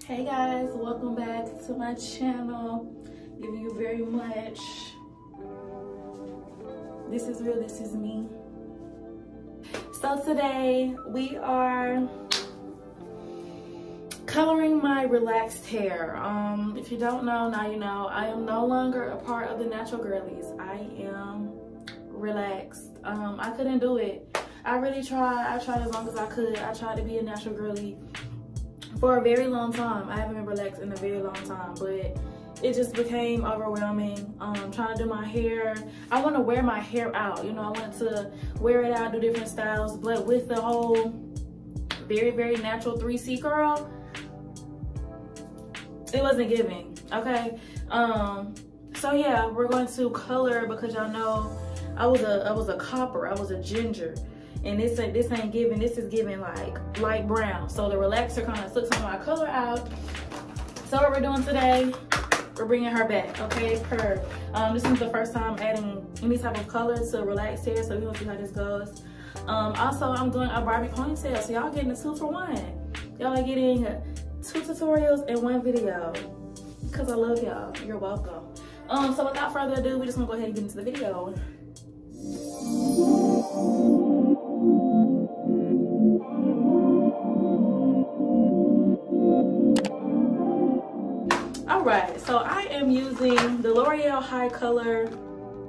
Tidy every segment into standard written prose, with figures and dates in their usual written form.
Hey guys, welcome back to my channel. Giving you very much. This is real, this is me. So today we are coloring my relaxed hair. If you don't know, now you know. I am no longer a part of the natural girlies. I am relaxed. I couldn't do it. I really tried. I tried as long as I could. I tried to be a natural girly for a very long time. I haven't been relaxed in a very long time, but it just became overwhelming. Trying to do my hair. I want to wear my hair out. You know, I wanted to wear it out, do different styles, but with the whole very, very natural 3C curl, it wasn't giving, okay? So yeah, we're going to color because y'all know I was a copper, I was a ginger. And this ain't giving, this is giving like light brown. So the relaxer kind of took some of my color out. So what we're doing today, we're bringing her back, okay? This is the first time adding any type of color to relaxed hair, so we're gonna see how this goes. Also, I'm doing a Barbie ponytail, so y'all getting a 2 for 1. Y'all are getting 2 tutorials in 1 video. Because I love y'all, you're welcome. So without further ado, we're just gonna go ahead and get into the video. Alright, so I am using the L'Oreal HiColor.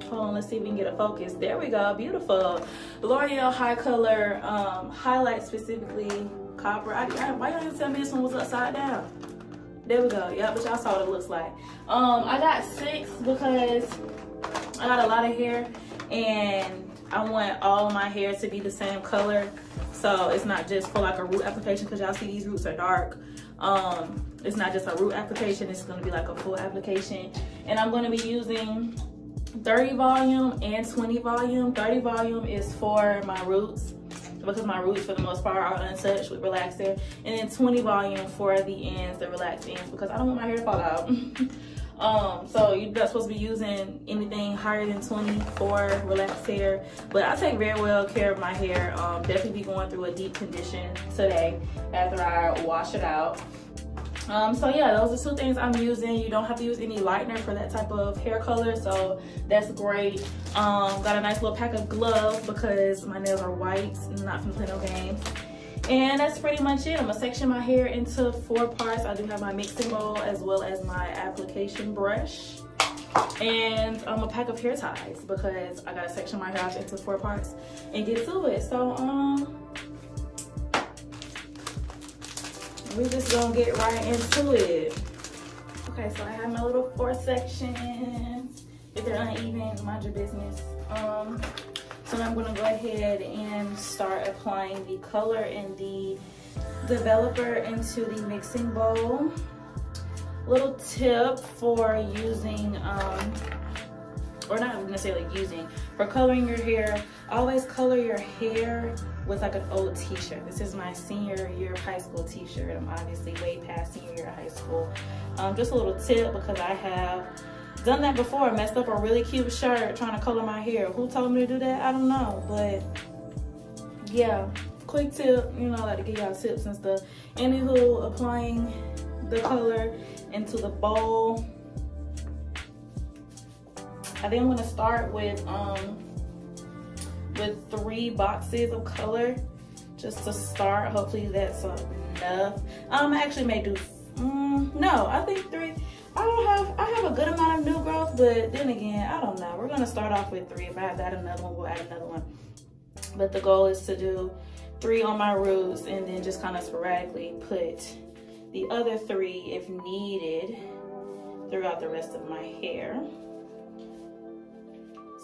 Hold on, let's see if we can get a focus. There we go, beautiful. L'Oreal HiColor highlight, specifically copper. Why y'all didn't tell me this one was upside down? There we go, yeah, but y'all saw what it looks like. I got 6 because I got a lot of hair and I want all of my hair to be the same color. So it's not just for like a root application, because y'all see these roots are dark. It's not just a root application, it's gonna be like a full application. And I'm gonna be using 30 volume and 20 volume. 30 volume is for my roots, because my roots for the most part are untouched with relaxed hair. And then 20 volume for the ends, the relaxed ends, because I don't want my hair to fall out. So you're not supposed to be using anything higher than 20 for relaxed hair. But I take very well care of my hair. Definitely be going through a deep condition today after I wash it out. So yeah, those are 2 things I'm using. You don't have to use any lightener for that type of hair color, so that's great. Got a nice little pack of gloves because my nails are white, not from play no games. And that's pretty much it. I'm gonna section my hair into 4 parts. I do have my mixing bowl as well as my application brush. And a pack of hair ties because I gotta section my hair out into 4 parts and get to it. So we're just gonna get right into it. Okay, so I have my little 4 sections. If they're uneven, mind your business. So I'm gonna go ahead and start applying the color and the developer into the mixing bowl. Little tip for using, or not necessarily using, for coloring your hair, always color your hair with like an old t-shirt. This is my senior year of high school t-shirt. I'm obviously way past senior year of high school. Just a little tip, because I have done that before, messed up a really cute shirt trying to color my hair. Who told me to do that? I don't know, but yeah, quick tip, you know, I like to give y'all tips and stuff. Anywho, applying the color into the bowl. I think I'm gonna start with 3 boxes of color just to start. Hopefully that's enough. I actually may do, no, I think 3. I have a good amount of new growth, but then again, I don't know. We're gonna start off with 3. If I have to add another one, we'll add another one. But the goal is to do 3 on my roots and then just kind of sporadically put the other 3, if needed, throughout the rest of my hair.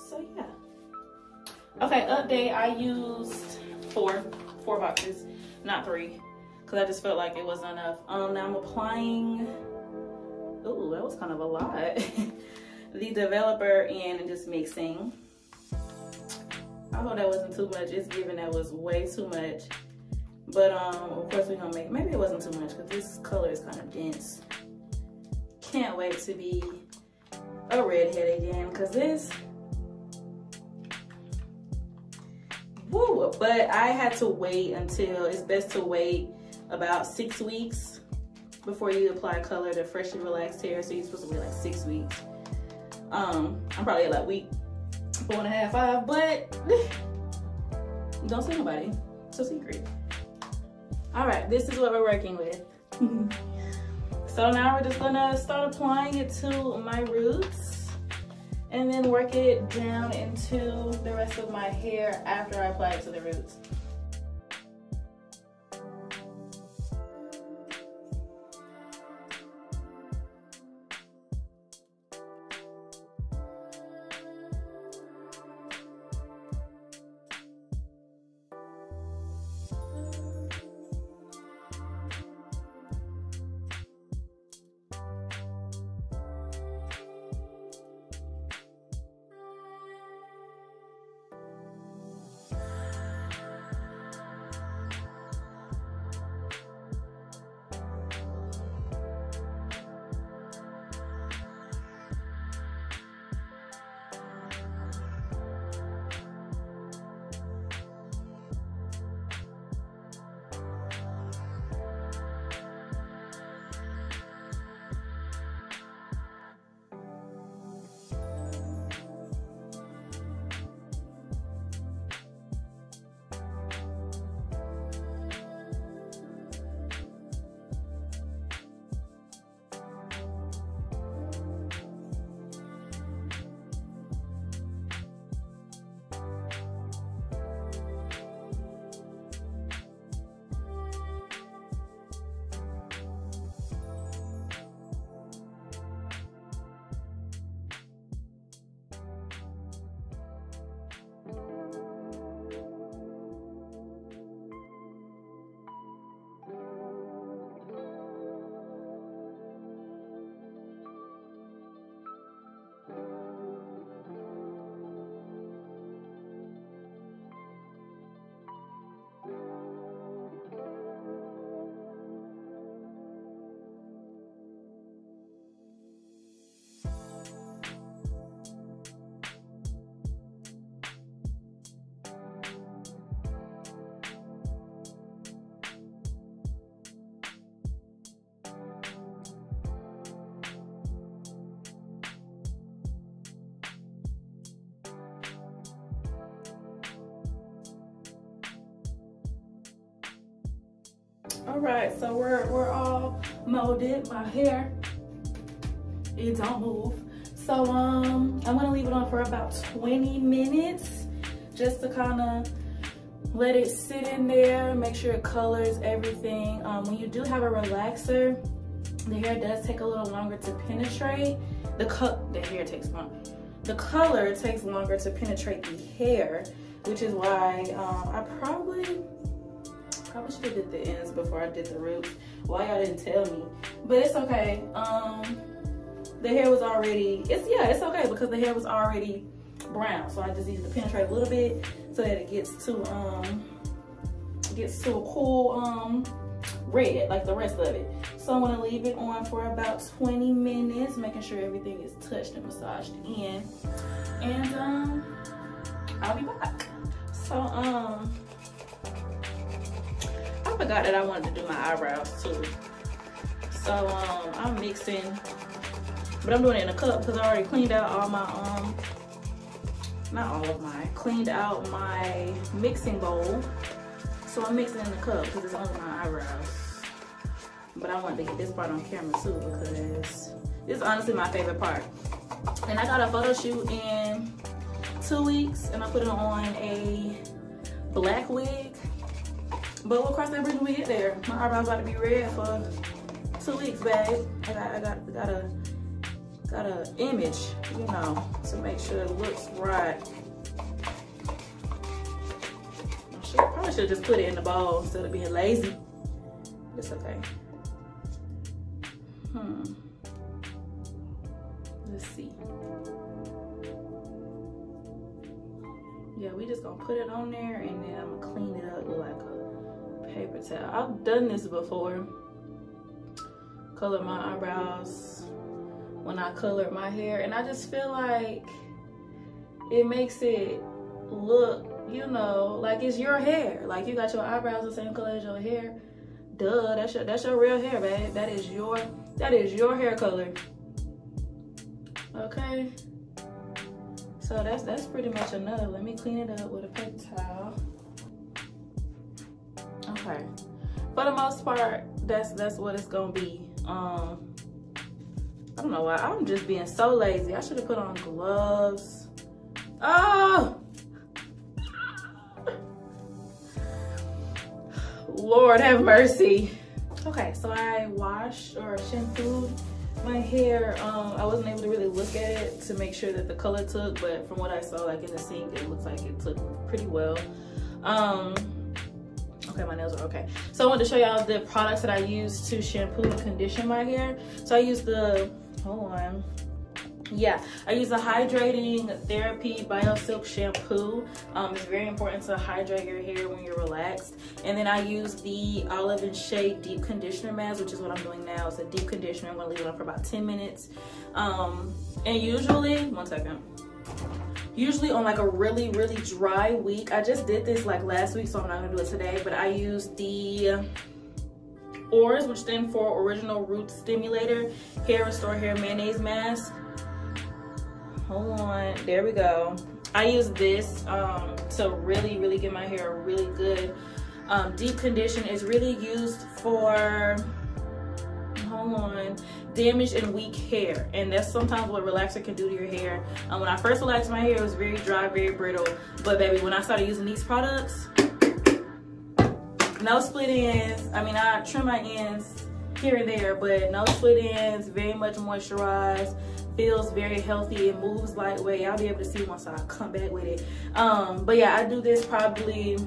So yeah. Okay, update, I used 4 boxes, not 3, because I just felt like it wasn't enough. Now I'm applying, ooh, that was kind of a lot. The developer in and just mixing. I hope that wasn't too much. It's given that was way too much. But of course we're gonna make, maybe it wasn't too much because this color is kind of dense. Can't wait to be a redhead again, because this, woo, but I had to wait until, it's best to wait about 6 weeks before you apply color to freshly relaxed hair. So you're supposed to wait like 6 weeks. I'm probably at like week 4.5, 5, but don't tell nobody. It's a secret. All right, this is what we're working with. So now we're just gonna start applying it to my roots and then work it down into the rest of my hair after I apply it to the roots. All right, so we're all molded. My hair, it don't move. So I'm gonna leave it on for about 20 minutes just to kind of let it sit in there, make sure it colors everything. When you do have a relaxer, the hair does take a little longer to penetrate. The color takes longer to penetrate the hair, which is why I probably should have did the ends before I did the roots. Why y'all didn't tell me? But it's okay. The hair was already, it's okay because the hair was already brown. So I just needed to penetrate a little bit so that it gets to a cool red like the rest of it. So I'm gonna leave it on for about 20 minutes, making sure everything is touched and massaged in. And I'll be back. So I forgot that I wanted to do my eyebrows too. So I'm mixing, but I'm doing it in a cup because I already cleaned out all my cleaned out my mixing bowl. So I'm mixing in the cup because it's only my eyebrows. But I wanted to get this part on camera too because this is honestly my favorite part. And I got a photo shoot in 2 weeks and I put it on a black wig. But we'll cross that bridge when we get there. My eyebrows about to be red for 2 weeks, babe. I got a image, you know, to make sure it looks right. I probably should just put it in the bowl instead of being lazy. It's okay. Let's see. Yeah, we just gonna put it on there and then I'm gonna clean it up with like a paper towel. I've done this before. Color my eyebrows when I colored my hair, and I just feel like it makes it look, you know, like it's your hair. Like you got your eyebrows the same color as your hair, Duh, that's your real hair, babe. That is your hair color. Okay. So that's pretty much enough. Let me clean it up with a paper towel. Okay. For the most part, that's what it's gonna be. I don't know why. I'm just being so lazy. I should have put on gloves. Oh! Lord have mercy. Okay, so I washed or shampooed my hair. I wasn't able to really look at it to make sure that the color took, but from what I saw like in the sink, it looks like it took pretty well. Okay, my nails are okay. So I wanted to show y'all the products that I use to shampoo and condition my hair. So I use the, hold on. Yeah, I use the Hydrating Therapy Biosilk shampoo. It's very important to hydrate your hair when you're relaxed. And then I use the Olive and Shea Deep Conditioner Mask, which is what I'm doing now. It's a deep conditioner. I'm gonna leave it on for about 10 minutes. And usually, one second. Usually on like a really dry week, I just did this like last week, so I'm not gonna do it today, but I use the ORS, which stands for Original Root Stimulator Hair Restore Hair Mayonnaise Mask. Hold on, there we go. I use this to really give my hair a really good deep condition. It's really used for, hold on, damaged and weak hair, and that's sometimes what relaxer can do to your hair. When I first relaxed my hair, it was very dry, very brittle, but baby, when I started using these products, no split ends. I mean, I trim my ends here and there, but no split ends, very much moisturized, feels very healthy, it moves lightweight. I'll be able to see once I come back with it. But yeah, I do this probably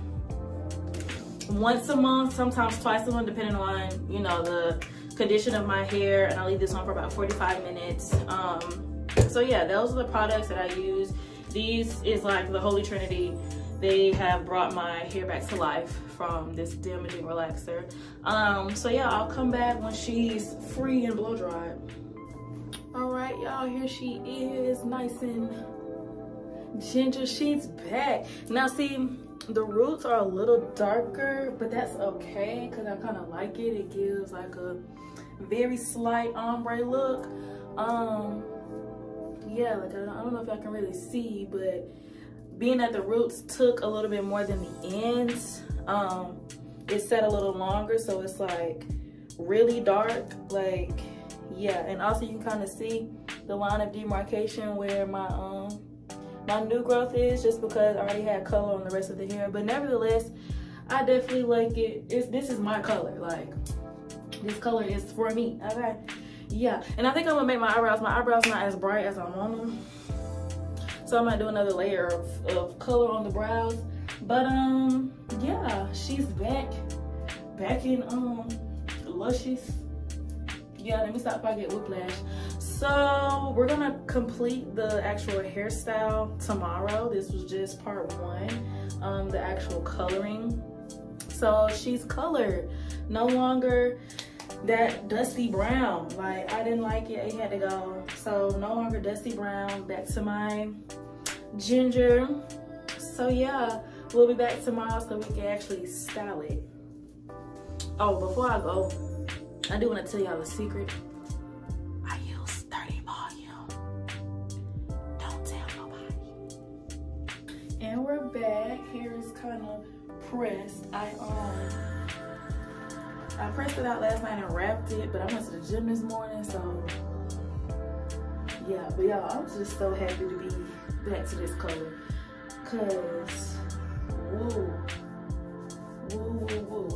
once a month, sometimes twice a month, depending on, you know, the condition of my hair, and I leave this on for about 45 minutes. So yeah, those are the products that I use. These is like the Holy Trinity. They have brought my hair back to life from this damaging relaxer. So yeah, I'll come back when she's free and blow dried. All right, y'all, here she is, nice and ginger. She's back. Now see, the roots are a little darker, but that's okay because I kind of like it. It gives like a very slight ombre look. Yeah, like I don't know if y'all can really see, but being that the roots took a little bit more than the ends, it set a little longer, so it's like really dark, like, yeah. And also you can kind of see the line of demarcation where my my new growth is, just because I already had color on the rest of the hair. But nevertheless, I definitely like it. This is my color, like this color is for me, okay? Yeah, and I think I'm gonna make my eyebrows not as bright as I want them, so I might do another layer of color on the brows. But yeah, she's back in luscious. Yeah, let me stop if I get whiplash. So we're gonna complete the actual hairstyle tomorrow. This was just part one, the actual coloring. So she's colored, no longer that dusty brown. Like, I didn't like it, it had to go. So no longer dusty brown, back to my ginger. So yeah, we'll be back tomorrow so we can actually style it. Oh, before I go, I do want to tell y'all a secret. I use 30 volume. Don't tell nobody. And we're back. Hair is kind of pressed. I pressed it out last night and wrapped it, but I went to the gym this morning, so yeah. But y'all, I'm just so happy to be back to this color, cause woo.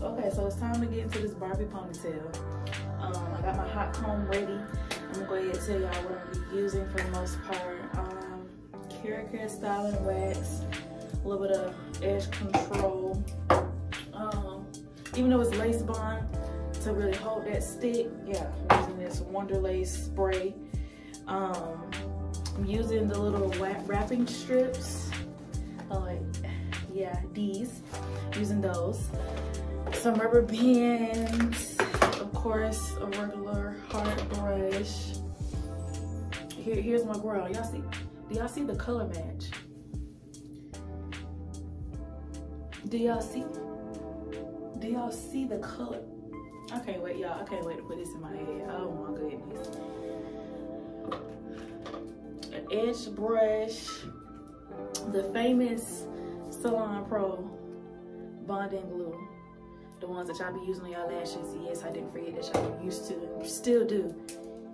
Okay, so it's time to get into this Barbie ponytail. I got my hot comb ready. I'm gonna go ahead and tell y'all what I'm gonna be using for the most part. Care styling wax, a little bit of edge control. Even though it's lace bond, to really hold that stick, yeah, I'm using this Wonder Lace spray. I'm using the little wrapping strips, yeah, these, using those. Some rubber bands, of course, a regular hard brush. Here's my girl. Y'all see? Do y'all see the color match? Do y'all see? Do y'all see the color? I can't wait, y'all. I can't wait to put this in my head. Oh my goodness. An edge brush. The famous Salon Pro bonding glue. The ones that y'all be using on y'all lashes. Yes, I didn't forget that y'all used to and still do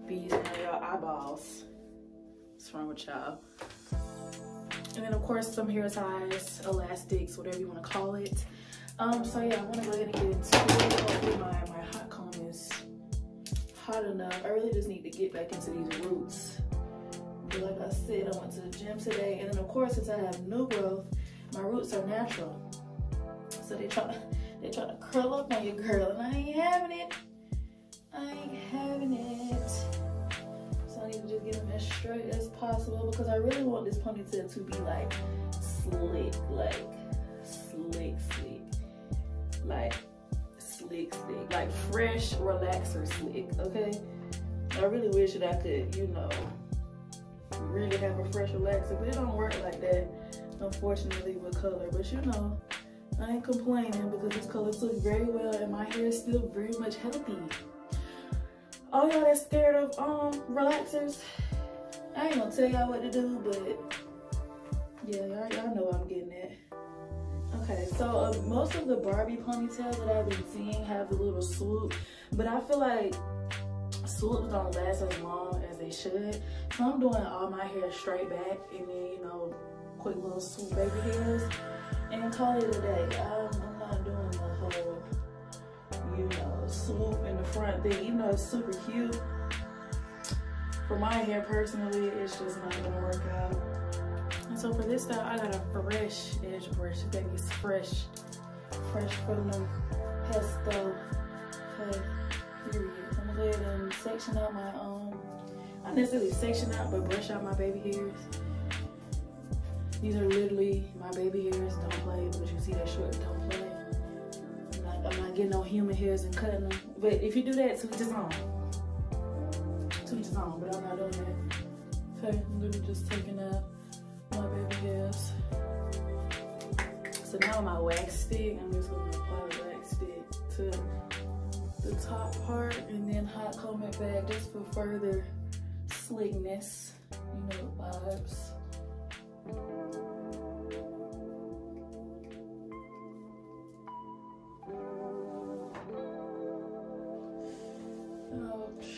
be using on y'all eyeballs. What's wrong with y'all? And then of course some hair ties, elastics, whatever you want to call it. So yeah, I want to go ahead and get into it. Hopefully my hot comb is hot enough. I really just need to get back into these roots. But like I said, I went to the gym today, and then of course since I have new growth, my roots are natural. So they try to curl up on your girl, and I ain't having it. I ain't having it. So I need to just get them as straight as possible because I really want this ponytail to be like slick, like slick, like fresh relaxer slick, okay? I really wish that I could, you know, really have a fresh relaxer, but it don't work like that, unfortunately, with color. But you know, I ain't complaining because this color took very well and my hair is still very much healthy. All y'all that's scared of relaxers, I ain't gonna tell y'all what to do, but yeah, y'all know what I'm getting at. Okay, so most of the Barbie ponytails that I've been seeing have the little swoop, but I feel like swoops don't last as long as they should. So I'm doing all my hair straight back and then, you know, quick little swoop baby hairs and call it a day. I'm not doing the whole, you know, swoop in the front thing, even though it's super cute. For my hair personally, it's just not gonna work out. And so for this style, I got a fresh edge brush. That is fresh from the pesto. Okay, period. I'm gonna go ahead and section out my not necessarily section out, but brush out my baby hairs. These are literally my baby hairs. Don't play, but you see that short, don't play. I'm not getting no human hairs and cutting them. But if you do that, to each his own. To each his own, but I'm not doing that. Okay, I'm literally just taking out my baby hairs. So now my wax stick, I'm just gonna apply the wax stick to the top part and then hot comb it back just for further slickness. You know the vibes. Ouch.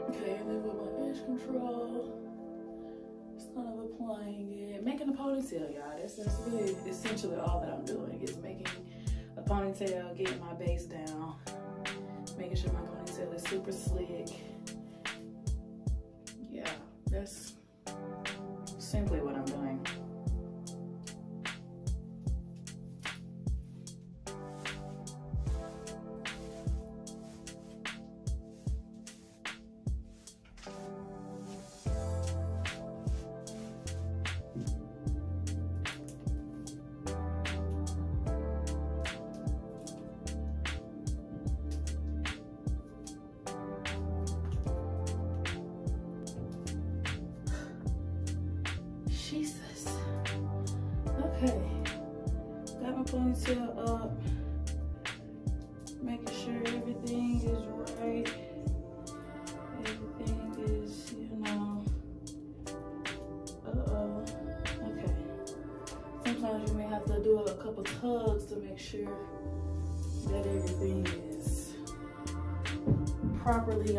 Okay, and then with my edge control, just kind of applying it, making a ponytail, y'all. That's really essentially all that I'm doing is making a ponytail, getting my base down, making sure my ponytail is super slick. Yeah, that's simply what I'm doing. Jesus. Okay. Got my ponytail up. Making sure everything is right. Everything is, you know. Okay. Sometimes you may have to do a couple tugs to make sure that everything is properly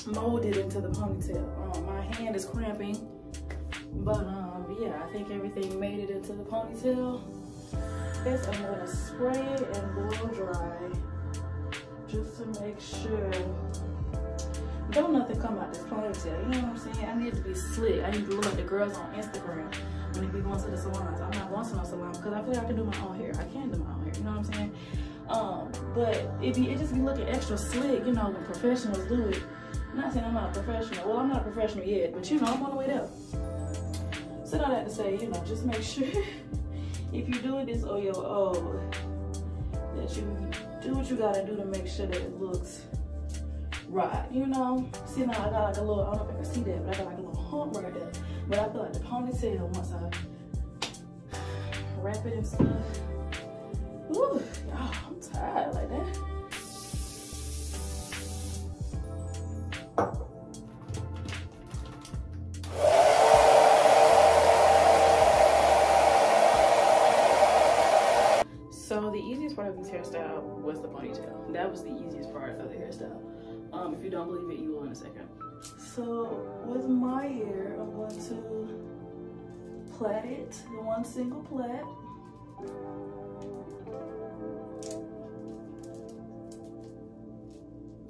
molded into the ponytail. My hand is cramping, but yeah, I think everything made it into the ponytail. Yes, I'm gonna spray it and blow dry just to make sure don't nothing come out this ponytail. You know what I'm saying? I need to be slick. I need to look like the girls on Instagram when they be going to the salons. I'm not going to no salon because I feel like I can do my own hair. I can do my own hair. You know what I'm saying? But it just be looking extra slick, you know, when professionals do it. I'm not saying I'm not a professional. Well, I'm not a professional yet, but you know, I'm on the way there. So all that to say, you know, just make sure if you're doing this on your own, that you do what you gotta do to make sure that it looks right, you know? See now, I got like a little, I don't know if I can see that, but I got like a little hump right there. But I feel like the ponytail, once I wrap it and stuff. Ooh, y'all, I'm tired like that. So the easiest part of this hairstyle was the ponytail. That was the easiest part of the hairstyle. If you don't believe it, you will in a second. So with my hair, I'm going to plait it, one single plait.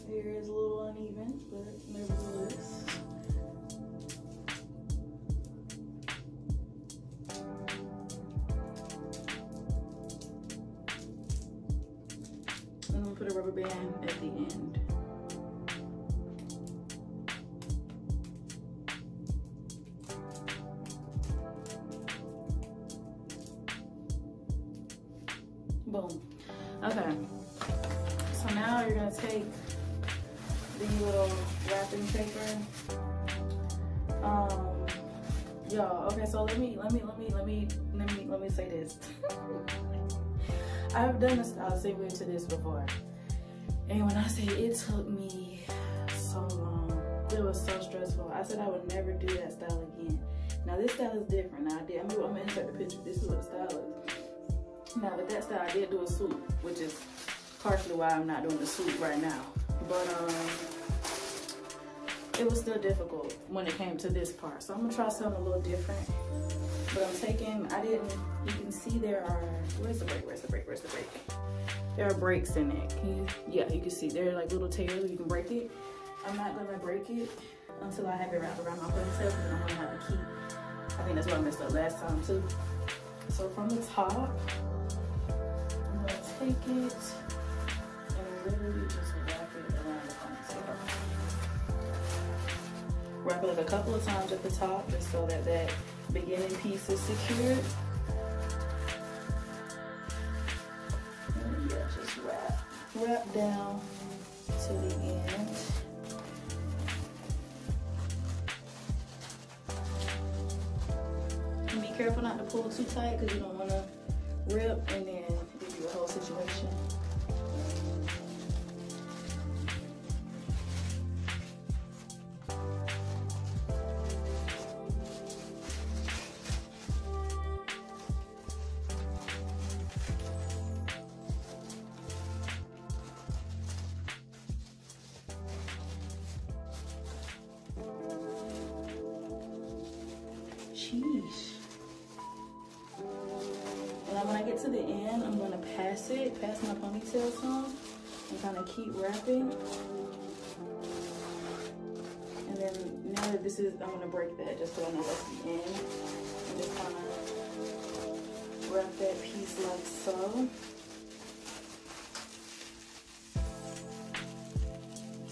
Hair is a little uneven, but nevertheless. And then put a rubber band at the end. Boom. Okay. So now you're gonna take the little wrapping paper. Y'all. Okay. So let me say this. I've done this. I'll segue to this before. And when I say it took me so long, it was so stressful. I said I would never do that style again. Now this style is different. Now I'm gonna insert the picture. This is what the style is. Now with that style, I did do a swoop, which is partially why I'm not doing the swoop right now. But it was still difficult when it came to this part. So I'm gonna try something a little different. But you can see there are, where's the break? There are breaks in it. You can see there are like little tears where you can break it. I'm not gonna break it until I have it wrapped around my ponytail, because I'm gonna have to keep, I think that's what I messed up last time too. So from the top, I'm gonna take it and literally just wrap it around the ponytail. Wrap it like a couple of times at the top, just so that that beginning piece is secured. And yeah, just wrap down to the end. And be careful not to pull too tight, because you don't want to rip and then give you a whole situation. Sheesh. And when I get to the end, I'm gonna pass my ponytail some, and kind of keep wrapping. And then now that this is, I'm gonna break that just so I know that's the end. And just kind of wrap that piece like so.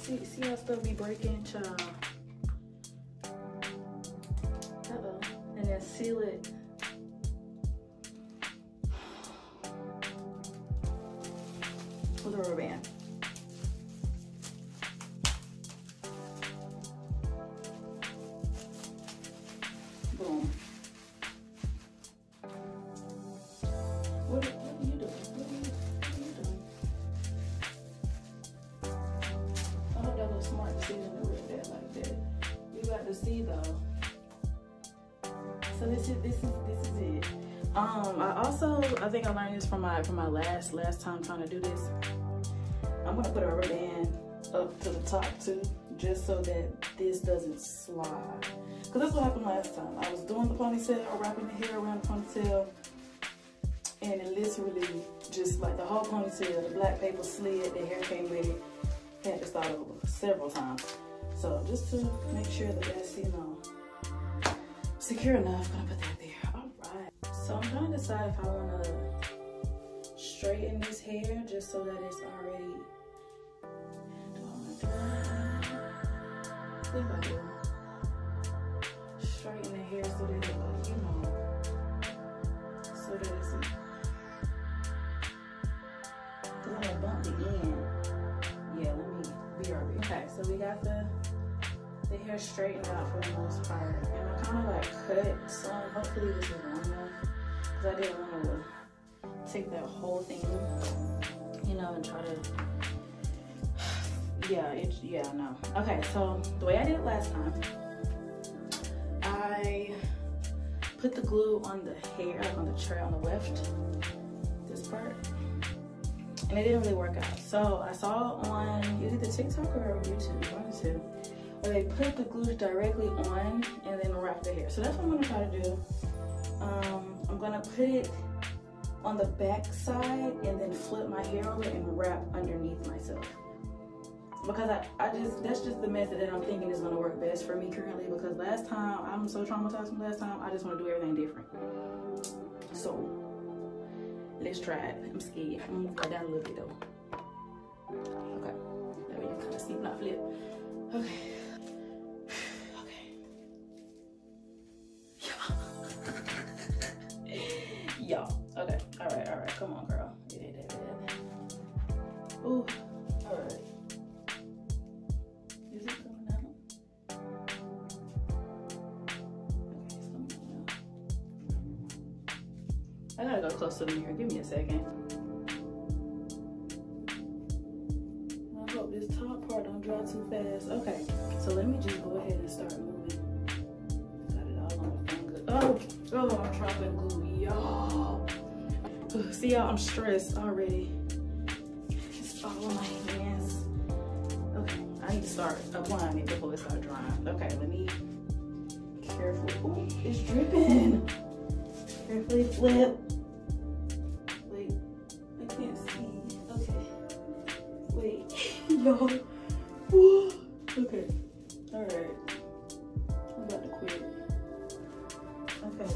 See how stuff be breaking, child. And then seal it with a rubber band. Boom. What are you doing? I hope that was a smart decision to rip that like that. You got to see though. So this is it. I think I learned this from my last time trying to do this. I'm gonna put a rubber band up to the top too, just so that this doesn't slide. Cause that's what happened last time. I was doing the ponytail, wrapping the hair around the ponytail, and it literally just like the whole ponytail, the black paper slid, the hair came with it. Had to start over several times. So just to make sure that that's, secure enough, I'm gonna put that there. All right. So I'm trying to decide if I want to straighten this hair just so that it's already. Do I want to do that? I think I do. Straighten the hair so that it, so that it's. Cause I'm gonna bump the end. Yeah, let me BRB. Okay, so we got the the hair straightened out for the most part. And I kind of like cut some. Hopefully this is long enough, because I didn't want to take that whole thing, you know, and try to, no. Okay, so the way I did it last time, I put the glue on the hair, on the tray on the left, this part, and it didn't really work out. So I saw on, is it the TikTok or YouTube, one of the two, where they put the glue directly on and then wrap the hair. So that's what I'm gonna try to do. I'm gonna put it on the back side and then flip my hair over and wrap underneath myself. Because that's just the method that I'm thinking is gonna work best for me currently, because last time, I'm so traumatized from last time, I just wanna do everything different. So, let's try it. I'm scared. I'm gonna cut down a little bit though. Okay, that way you kind of see, not flip. Okay. Y'all. Okay. All right. Come on, girl. It ain't that bad. Ooh. All right. Is it coming out? Okay, it's coming out. I gotta go close to the mirror. Give me a second. I hope this top part don't dry too fast. Okay. So let me just go ahead and start moving. Got it all on my finger. Oh, I'm dropping glue, y'all. See y'all, I'm stressed already. It's all on my hands. Okay, I need to start applying it before it starts drying. Okay, let me carefully. Ooh, it's dripping. Carefully flip. Wait, I can't see. Okay. Wait, y'all. Okay. All right. I'm about to quit. Okay.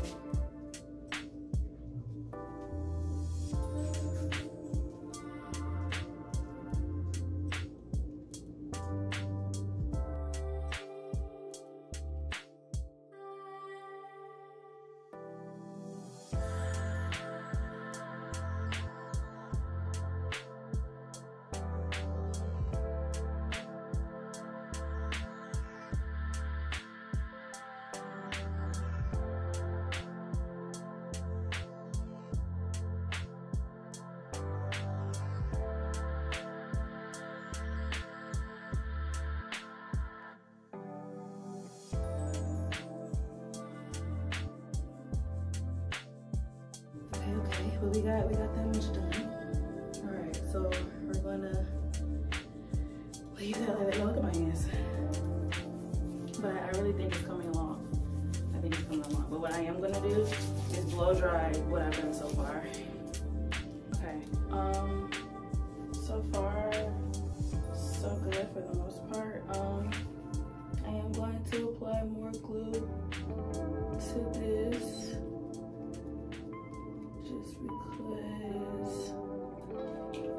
But we got that much done. All right, so we're gonna leave that like that. Look at my hands. But I really think it's coming along. But what I am gonna do is blow dry what I've done so far. Okay. So far, so good for the most part. I am going to apply more glue to this. Just because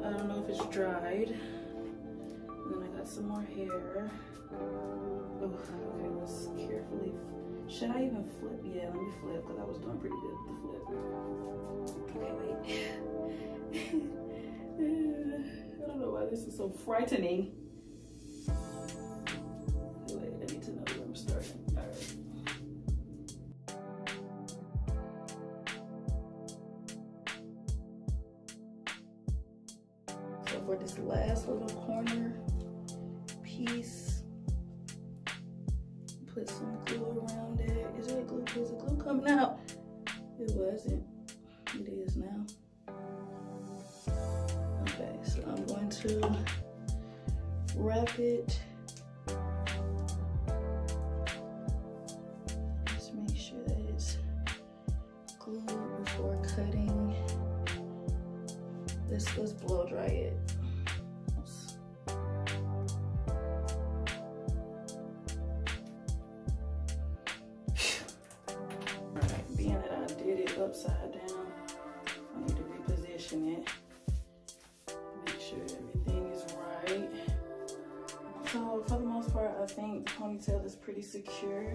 I don't know if it's dried. And then I got some more hair. Oh, okay, let's carefully. Should I even flip? Yeah, let me flip because I was doing pretty good with the flip. Okay, wait. I don't know why this is so frightening. Wait, I need to know where I'm starting. All right. For this last little corner piece, put some glue around it. Is there glue? Is the glue coming out? It wasn't. It is now. Okay, so I'm going to wrap it. Just make sure that it's glued before cutting. Let's blow dry it. Alright, being that I did it upside down, I need to reposition it. Make sure everything is right. So for the most part, I think the ponytail is pretty secure.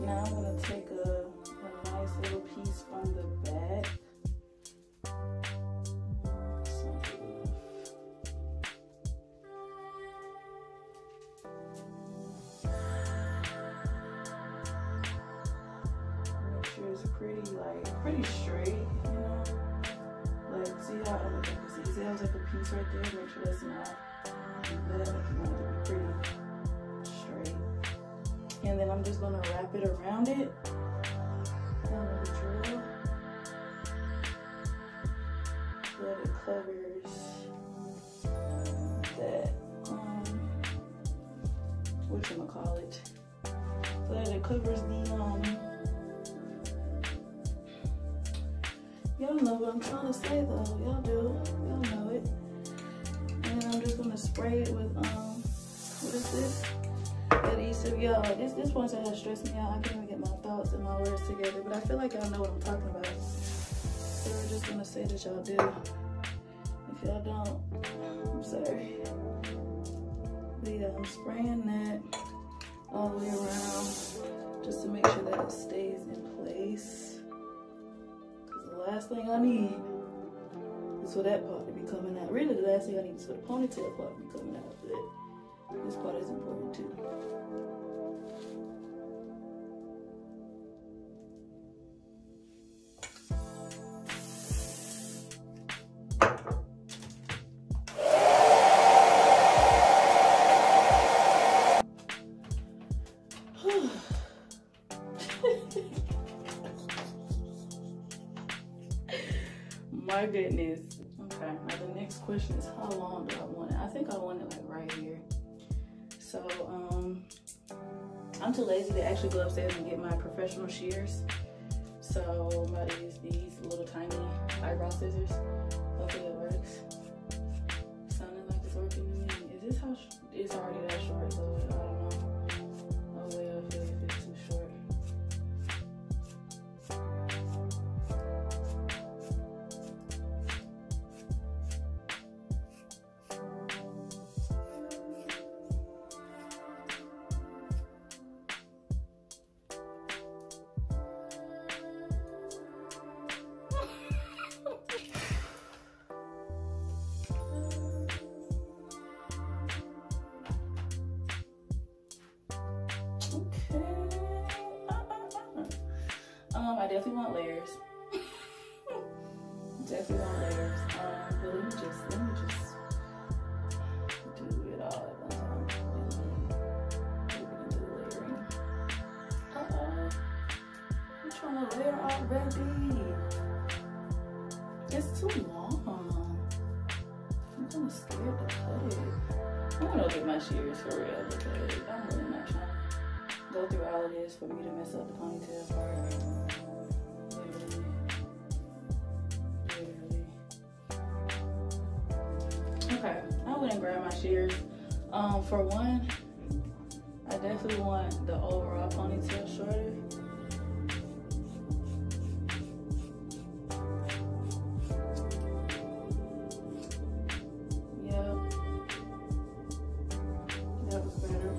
Now I'm gonna take a nice little piece from the back. pretty straight, you know. Like, see how, I don't know if you can see how there's like a piece right there? Make sure that's not, that make you want it to be pretty straight. And then I'm just gonna wrap it around it. Down the drill. That it covers that, whatchamacallit. So that it covers the, y'all know what I'm trying to say though. Y'all do. Y'all know it. And then I'm just gonna spray it with, what is this? Adhesive. Y'all, this one has stressed me out. I can't even get my thoughts and my words together, but I feel like y'all know what I'm talking about. So we're just gonna say that y'all do. If y'all don't, I'm sorry. But yeah, I'm spraying that all the way around just to make sure that it stays in place. Because the last thing I need is for that part to be coming out. Really, the last thing I need is for the ponytail part to be coming out. But this part is important too. My goodness. Okay, now the next question is how long do I want it? I think I want it like right here. So I'm too lazy to actually go upstairs and get my professional shears. So I'm about to use these little tiny eyebrow scissors. Hopefully it works. Sounding like it's working to me. Is this how it's already that short, so I don't know. Oh well, I feel like it's too short. I definitely want layers. Definitely want layers. But let me just do it all at one time. And then move into layering. I'm trying to layer already. It's too long. I'm kind of scared to cut it. I'm gonna get my shears for real because I'm really not trying to go through all of this for me to mess up the ponytail part. Okay, I went and grabbed my shears. For one, I definitely want the overall ponytail shorter. Yep, that was better.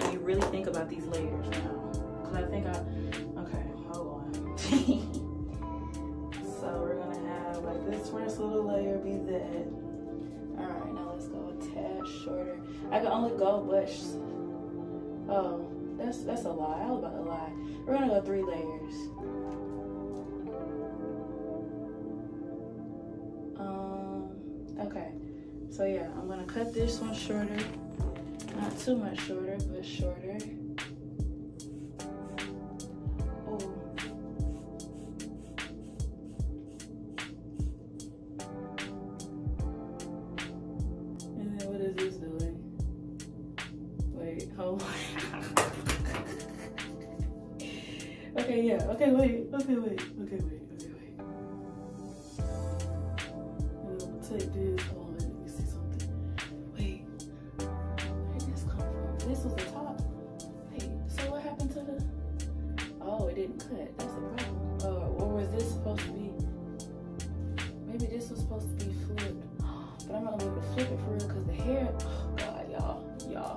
When you really think about these layers now, because I think okay, hold on. So we're gonna have like this first little layer be that. Alright, now let's go a tad shorter. I can only go but, oh, that's a lie. I was about to lie. We're gonna go 3 layers. Okay. So yeah, I'm gonna cut this one shorter. Not too much shorter, but shorter. Okay, yeah. Okay, wait. I'm gonna take this. Hold on, let me see something. Wait. Where did this come from? This was the top. Wait, so what happened to the... Oh, it didn't cut. That's the problem. Or was this supposed to be... Maybe this was supposed to be flipped. But I'm not gonna be able to flip it for real because the hair... Oh, God, y'all.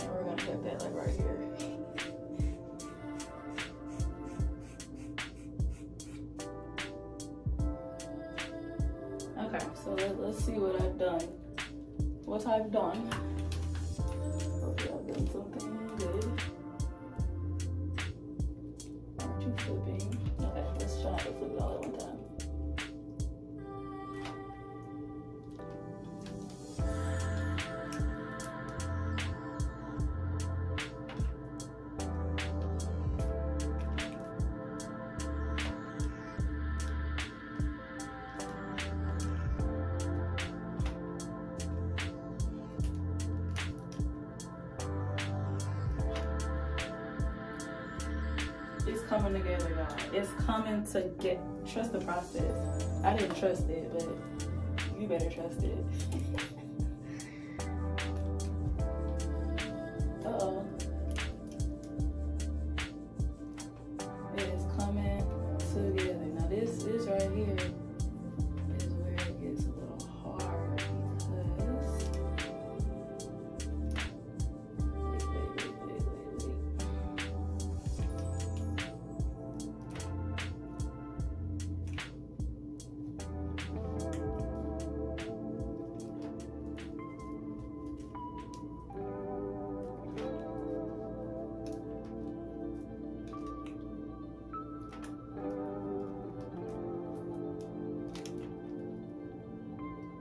And we're gonna cut that like right here. Okay, so let's see what I've done. What I've done. Hopefully I've done something good. you flipping? Okay, let's try not to flip it all at one time. It's coming together, y'all. It's coming to get. Trust the process. I didn't trust it, but you better trust it. Uh-oh. It is coming together. Now this right here is where it gets a little hard because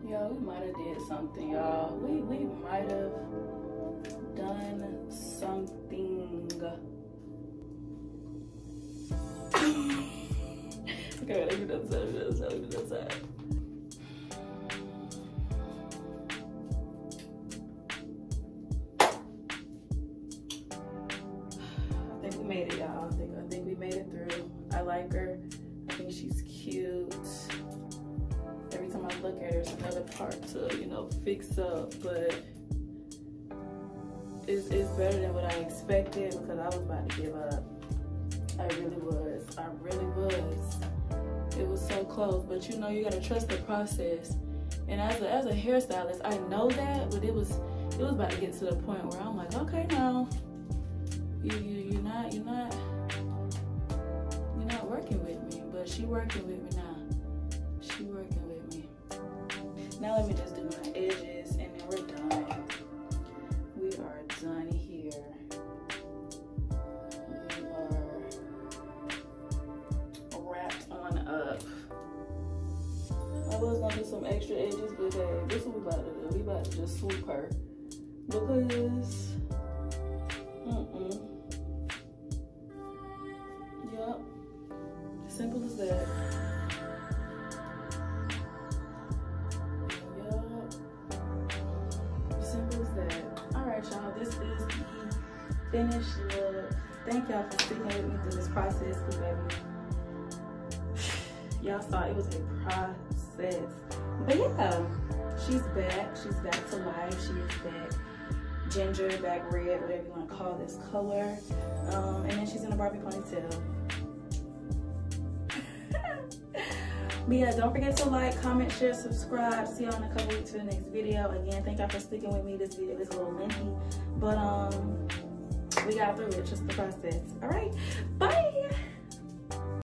yo, we might have did something, y'all. We might have done something. Okay, let me do that side. I think we made it, y'all. I think we made it through. I like her. I think she's cute. Every time I look at her, there's another part to, you know, fix up, but it's better than what I expected because I was about to give up. I really was. It was so close, but you know, you gotta trust the process. And as a hairstylist, I know that, but it was about to get to the point where I'm like, okay, now you're not working with me, but she working with me now. She working with me. Now let me just do my edges and then we're done. We are done here. We are wrapped on up. I was gonna do some extra edges, but hey, this is what we about to do. We about to just swoop her because Yep. Simple as that. Y'all, this is the finished look. Thank y'all for sticking with me through this process, because baby, y'all saw it was a process. But yeah, she's back to life. She is back ginger, back red, whatever you want to call this color, and then she's in a Barbie ponytail. But yeah, don't forget to like, comment, share, subscribe. See y'all in a couple weeks for the next video. Again, thank y'all for sticking with me. This video is a little lengthy, but we got through it. Just the process. All right, bye.